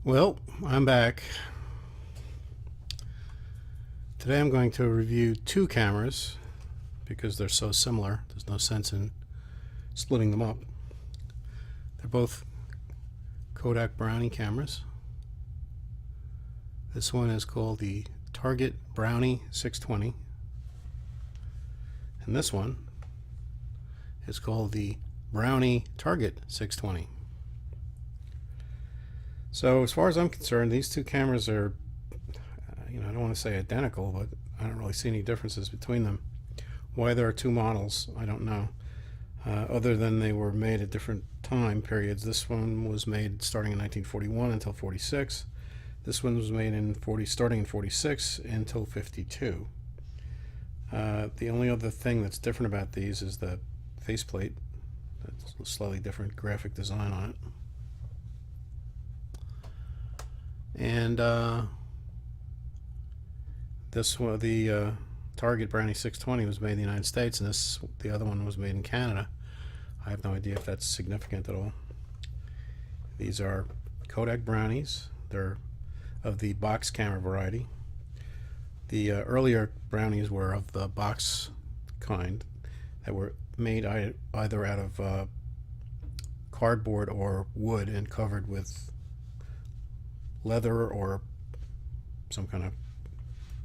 Well, I'm back. Today I'm going to review two cameras because they're so similar. There's no sense in splitting them up. They're both Kodak Brownie cameras. This one is called the Target Brownie 620, and this one is called the Brownie Target 620. So as far as I'm concerned, these two cameras are, I don't want to say identical, but I don't really see any differences between them. Why there are two models, I don't know. Other than they were made at different time periods. This one was made starting in 1941 until 46. This one was made starting in 46 until 52. The only other thing that's different about these is the faceplate. That's a slightly different graphic design on it. And this one, the Target Brownie 620, was made in the United States, and the other one was made in Canada. I have no idea if that's significant at all. These are Kodak Brownies. They're of the box camera variety. The earlier Brownies were of the box kind that were made either out of cardboard or wood and covered with leather or some kind of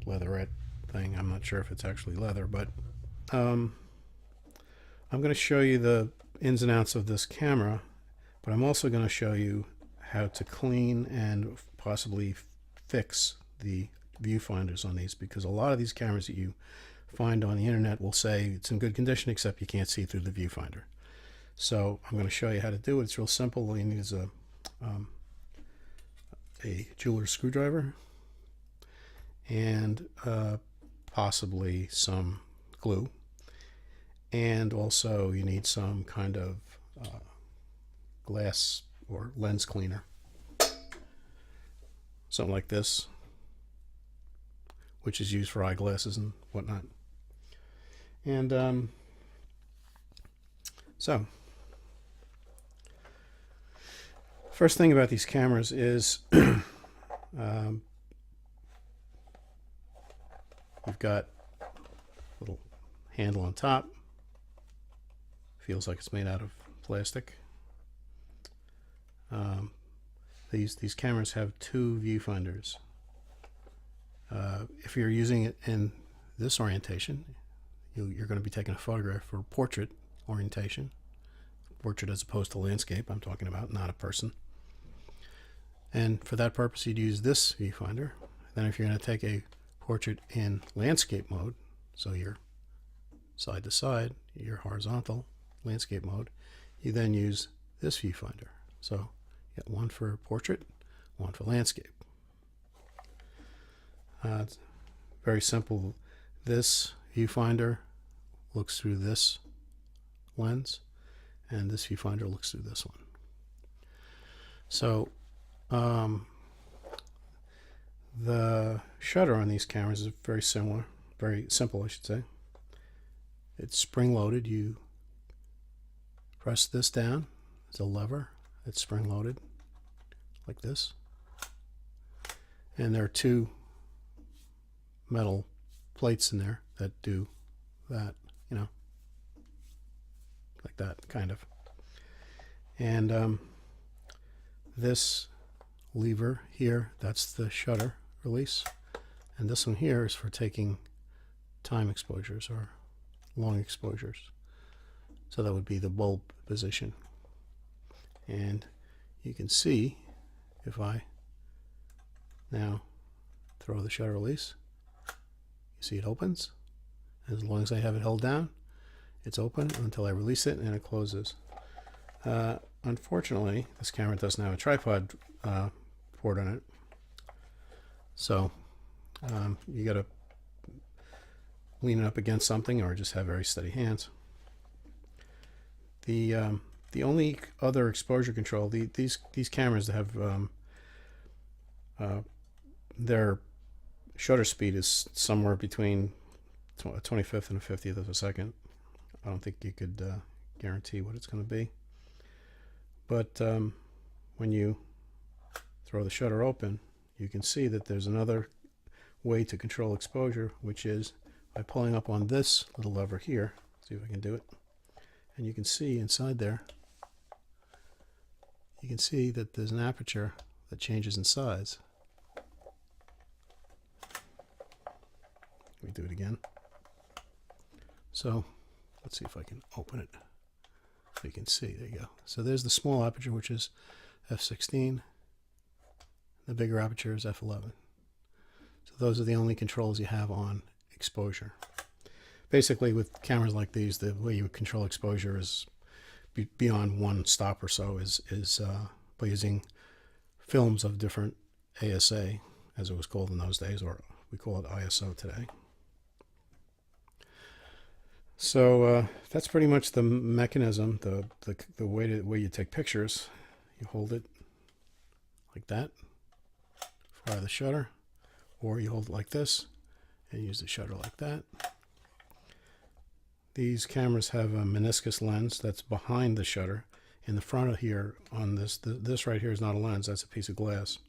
leatherette thing. I'm not sure if it's actually leather, but I'm going to show you the ins and outs of this camera, but I'm also going to show you how to clean and possibly fix the viewfinders on these, because a lot of these cameras that you find on the internet will say it's in good condition except you can't see through the viewfinder. So I'm going to show you how to do it. It's real simple. All you need is a jeweler's screwdriver and possibly some glue, and also you need some kind of glass or lens cleaner, something like this, which is used for eyeglasses and whatnot. And so first thing about these cameras is you've got a little handle on top. Feels like it's made out of plastic. These cameras have two viewfinders. If you're using it in this orientation, you're going to be taking a photograph for portrait orientation. Portrait as opposed to landscape, I'm talking about, not a person. And for that purpose, you'd use this viewfinder. Then if you're going to take a portrait in landscape mode, so you're side to side, you're horizontal, landscape mode, you then use this viewfinder. So you get one for portrait, one for landscape. It's very simple. This viewfinder looks through this lens, and this viewfinder looks through this one. So the shutter on these cameras is very similar, very simple, I should say. It's spring-loaded. You press this down. It's a lever. It's spring-loaded like this. And there are two metal plates in there that do that, like that, kind of. And this lever here, that's the shutter release. And this one here is for taking time exposures or long exposures. So that would be the bulb position. And you can see, if I now throw the shutter release, you see it opens. As long as I have it held down, it's open until I release it and it closes. Unfortunately, this camera doesn't have a tripod port on it. So you got to lean it up against something or just have very steady hands. The only other exposure control, these cameras have their shutter speed is somewhere between a 25th and a 50th of a second. I don't think you could guarantee what it's going to be. But when you throw the shutter open, you can see that there's another way to control exposure, which is by pulling up on this little lever here. See if I can do it. And you can see inside there, you can see that there's an aperture that changes in size. Let me do it again. So let's see if I can open it so you can see. There you go. So there's the small aperture, which is f16. The bigger aperture is f11. So those are the only controls you have on exposure. Basically, with cameras like these, the way you would control exposure is beyond one stop or so is by using films of different ASA, as it was called in those days, or we call it ISO today. So that's pretty much the mechanism, the way you take pictures. You hold it like that, fire the shutter, or you hold it like this and use the shutter like that. These cameras have a meniscus lens that's behind the shutter. In the front of here, on this right here is not a lens, that's a piece of glass.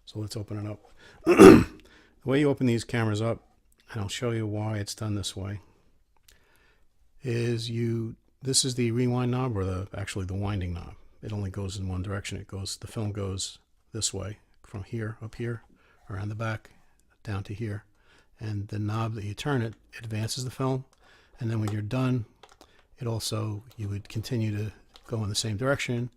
So let's open it up. The way you open these cameras up, and I'll show you why it's done this way, is this is the rewind knob, or actually the winding knob. It only goes in one direction. The film goes this way, from here, up here, around the back, down to here. And the knob that you turn it advances the film. And then when you're done, you would continue to go in the same direction,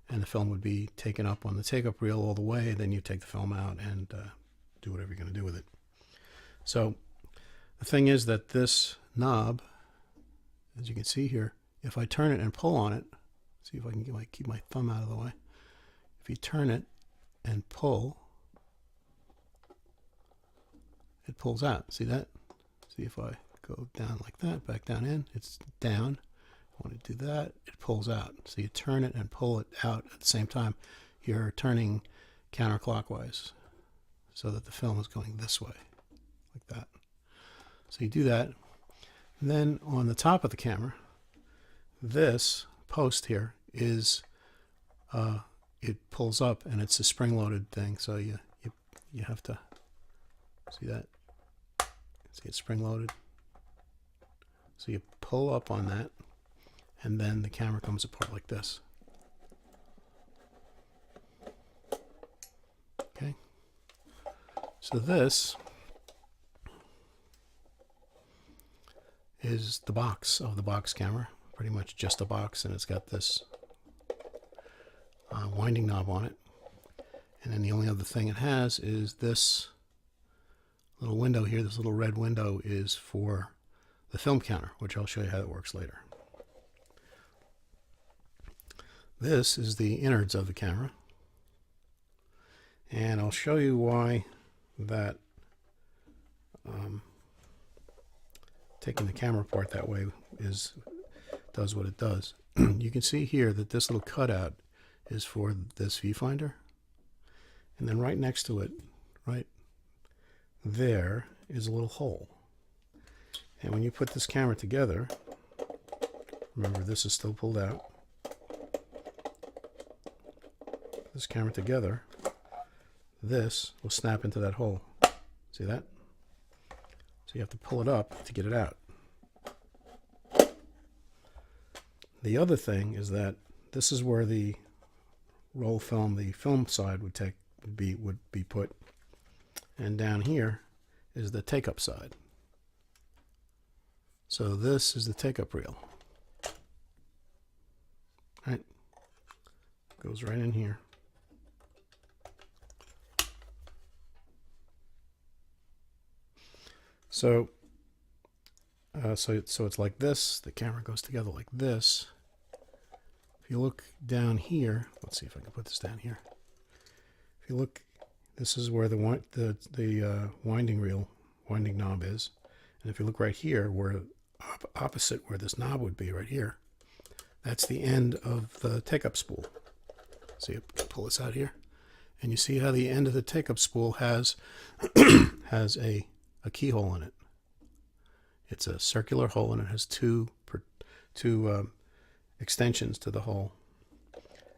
and the film would be taken up on the take-up reel all the way. Then you take the film out and do whatever you're going to do with it. So the thing is that this knob, as you can see here, if I turn it and pull on it, see if I can keep my thumb out of the way. If you turn it and pull, it pulls out. See that? See if I go down like that, back down in, it's down. I want to do that, it pulls out. So you turn it and pull it out at the same time. You're turning counterclockwise so that the film is going this way, like that. So you do that. And then on the top of the camera, this post here is, it pulls up, and it's a spring-loaded thing. So you have to see that. See, it's spring-loaded. So you pull up on that, and then the camera comes apart like this. Okay. So this is the box of the box camera. Pretty much just a box, and it's got this winding knob on it. And then the only other thing it has is this little window here. This little red window is for the film counter, which I'll show you how it works later. This is the innards of the camera, and I'll show you why that taking the camera apart that way does what it does. You can see here that this little cutout is for this viewfinder, and then right next to it, right there, is a little hole. And when you put this camera together, remember this is still pulled out. This camera together, this will snap into that hole. See that? So you have to pull it up to get it out. The other thing is that this is where the roll film, the film side would be put, and down here is the take-up side. So this is the take-up reel. Right? Goes right in here. So it's like this. The camera goes together like this. If you look down here, let's see if I can put this down here. If you look, this is where the winding knob is, and if you look right here, where opposite where this knob would be, right here, that's the end of the take-up spool. So you pull this out here, and you see how the end of the take-up spool has has a keyhole in it. It's a circular hole, and it has two extensions to the hole.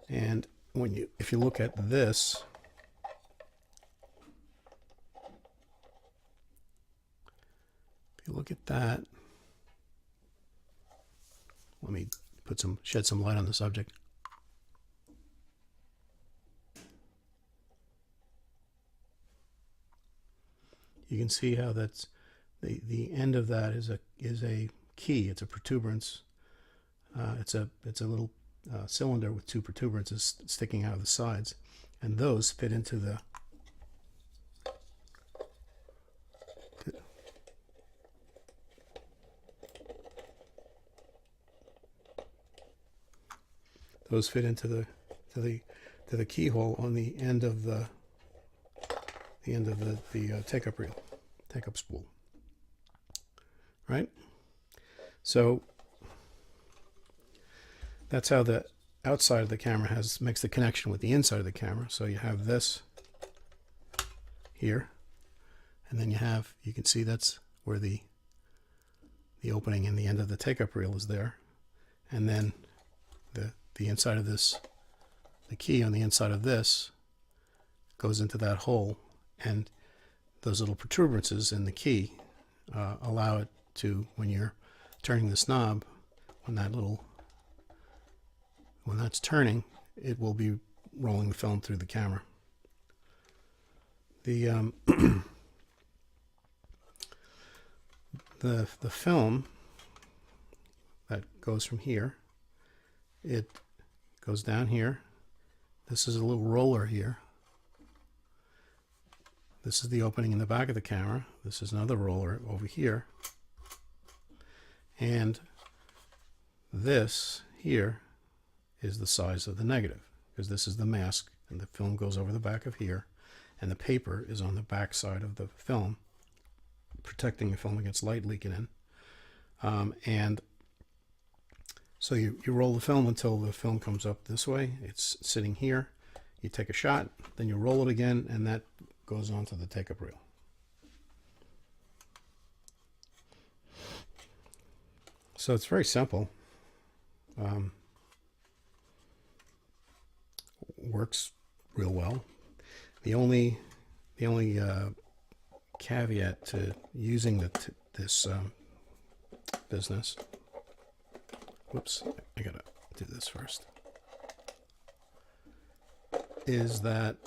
And if you look at this, look at that. Let me shed some light on the subject. You can see how that's the end of that is a key. It's a protuberance. It's a little cylinder with two protuberances sticking out of the sides, and those fit into the keyhole on the end of the take-up reel, take-up spool. Right? So that's how the outside of the camera makes the connection with the inside of the camera. So you have this here, and then you can see that's where the opening in the end of the take-up reel is there, and then the inside of this, the key on the inside of this goes into that hole, and those little protuberances in the key allow it to, when you're turning this knob, when that's turning, it will be rolling the film through the camera. The the film that goes from here, it goes down here. This is a little roller here. This is the opening in the back of the camera. This is another roller over here. And this here is the size of the negative, because this is the mask, and the film goes over the back of here, and the paper is on the back side of the film, protecting the film against light leaking in. And so you roll the film until the film comes up this way. It's sitting here. You take a shot, then you roll it again, and that goes onto the take-up reel. So it's very simple. Works real well. The only caveat to using this business. Whoops, I gotta do this first. Is that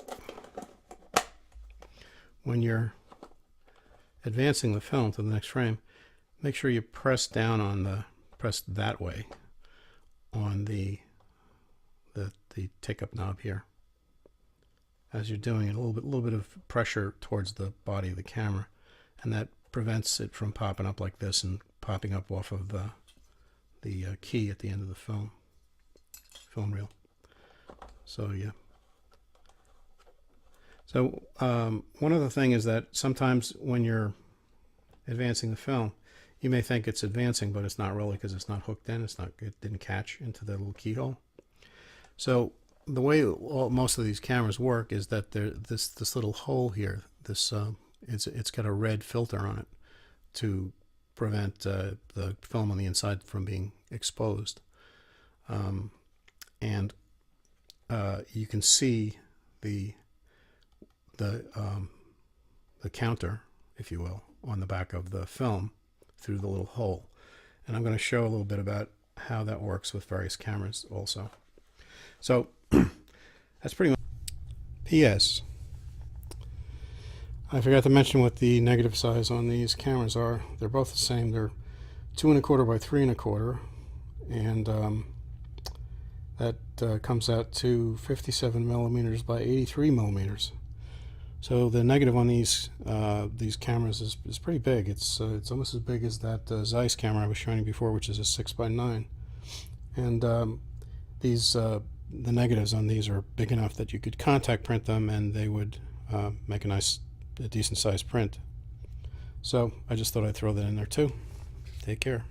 when you're advancing the film to the next frame, make sure you press that way on the take-up knob here. As you're doing it, a little bit of pressure towards the body of the camera, and that prevents it from popping up like this and popping up off of the key at the end of the film reel. So yeah. So one other thing is that sometimes when you're advancing the film, you may think it's advancing, but it's not really, because it's not hooked in. It didn't catch into the little keyhole. So the way most of these cameras work is that this little hole here, it's got a red filter on it to prevent the film on the inside from being exposed. And you can see the counter, if you will, on the back of the film through the little hole. And I'm going to show a little bit about how that works with various cameras also. So that's pretty much. P.S. I forgot to mention what the negative size on these cameras are. They're both the same. They're 2 1/4 by 3 1/4, and that comes out to 57 millimeters by 83 millimeters. So the negative on these cameras is pretty big. It's almost as big as that Zeiss camera I was showing you before, which is a 6 by 9. And the negatives on these are big enough that you could contact print them, and they would make a decent sized print. So I just thought I'd throw that in there too. Take care.